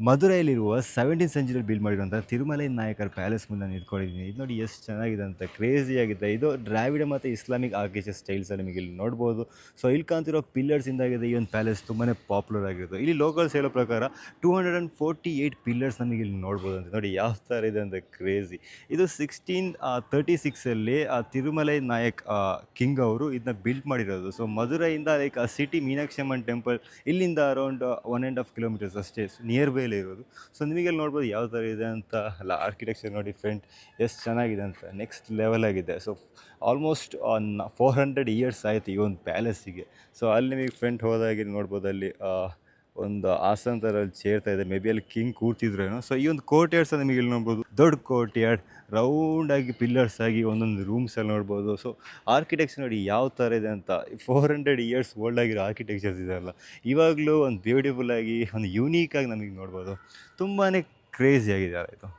ಮಧುರೈಲಿರುವ 17th ಸೆಂಚುರಿಯಲ್ಲಿ build ಮಾಡಿರುವಂಥ ತಿರುಮಲೈ ನಾಯಕರ palace ಮುಂದೆ ನಾನು ನಿಂತ್ಕೊಂಡಿದ್ದೀನಿ. ಇದು ನೋಡಿ ಎಷ್ಟು ಚೆನ್ನಾಗಿದೆ ಅಂತ, ಕ್ರೇಜಿ ಆಗಿದೆ. ಇದು ದ್ರಾವಿಡ ಮತ್ತು ಇಸ್ಲಾಮಿಕ್ ಆರ್ಕಿಟೆಕ್ಚರ್ ಸ್ಟೈಲ್ಸಲ್ಲಿ ನಿಮಗೆ ಇಲ್ಲಿ ನೋಡ್ಬೋದು. ಸೊ ಇಲ್ಲಿ ಕಾಣ್ತಿರೋ ಪಿಲ್ಲರ್ಸಿಂದಾಗಿದೆ ಈ ಒಂದು ಪ್ಯಾಲೇಸ್ ತುಂಬಾ ಪಾಪ್ಯುಲರ್ ಆಗಿರೋದು. ಇಲ್ಲಿ ಲೋಕಲ್ಸ್ ಹೇಳೋ ಪ್ರಕಾರ 248 ಪಿಲ್ಲರ್ಸ್ ನಮಗೆ ಇಲ್ಲಿ ನೋಡ್ಬೋದು ಅಂತ. ನೋಡಿ ಯಾವ ಥರ ಇದೆ ಅಂತ, ಕ್ರೇಜಿ. ಇದು 1636ಅಲ್ಲಿ ತಿರುಮಲೈ ನಾಯಕ್ ಕಿಂಗ್ ಅವರು ಇದನ್ನ ಬಿಲ್ಡ್ ಮಾಡಿರೋದು. ಸೊ ಮಧುರೈಯಿಂದ ಲೈಕ್ ಆ ಸಿಟಿ ಮೀನಾಕ್ಷಿ ಅಮ್ಮನ್ ಟೆಂಪಲ್ ಇಲ್ಲಿಂದ ಅರೌಂಡ್ 1.5 ಕಿಲೋಮೀಟರ್ಸ್ ಅಷ್ಟೇ ನಿಯರ್ ಬೈಲಿ ಇರೋದು. ಸೊ ನಿಮಗೆಲ್ಲಿ ನೋಡ್ಬೋದು ಯಾವ ಥರ ಇದೆ ಅಂತ. ಅಲ್ಲ, ಆರ್ಕಿಟೆಕ್ಚರ್ ನೋಡಿ ಫ್ರೆಂಡ್ ಎಷ್ಟು ಚೆನ್ನಾಗಿದೆ ಅಂತ, ನೆಕ್ಸ್ಟ್ ಲೆವೆಲ್ ಆಗಿದೆ. ಸೊ ಆಲ್ಮೋಸ್ಟ್ 400 ಇಯರ್ಸ್ ಆಯಿತು ಈ ಒಂದು ಪ್ಯಾಲೇಸಿಗೆ. ಸೊ ಅಲ್ಲಿ ನಿಮಗೆ ಫ್ರಂಟ್ ಹೋದಾಗೆ ನೋಡ್ಬೋದು, ಅಲ್ಲಿ ಒಂದು ಆಸನ ಥರ ಅಲ್ಲಿ ಚೇರ್ತಾ ಇದೆ. ಮೇ ಬಿ ಅಲ್ಲಿ ಕಿಂಗ್ ಕೂರ್ತಿದ್ರೇನೋ. ಸೊ ಈ ಒಂದು ಕೋರ್ಟ್ ಯಾರ್ಡ್ಸ್ ನಿಮಗೆ ಇಲ್ಲಿ ನೋಡ್ಬೋದು, ದೊಡ್ಡ ಕೋರ್ಟ್ ಯಾರ್ಡ್, ರೌಂಡಾಗಿ ಪಿಲ್ಲರ್ಸ್ ಆಗಿ ಒಂದೊಂದು ರೂಮ್ಸಲ್ಲಿ ನೋಡ್ಬೋದು. ಸೊ ಆರ್ಕಿಟೆಕ್ಚರ್ ನೋಡಿ ಯಾವ ಥರ ಇದೆ ಅಂತ. 400 ಇಯರ್ಸ್ ಓಲ್ಡ್ ಆಗಿರೋ ಆರ್ಕಿಟೆಕ್ಚರ್ಸ್ ಇದೆಲ್ಲ ಇವಾಗಲೂ ಒಂದು ಬ್ಯೂಟಿಫುಲ್ ಆಗಿ, ಒಂದು ಯೂನೀಕಾಗಿ ನಮಗೆ ನೋಡ್ಬೋದು. ತುಂಬಾ ಕ್ರೇಜಿ ಆಗಿದೆ ಇದು.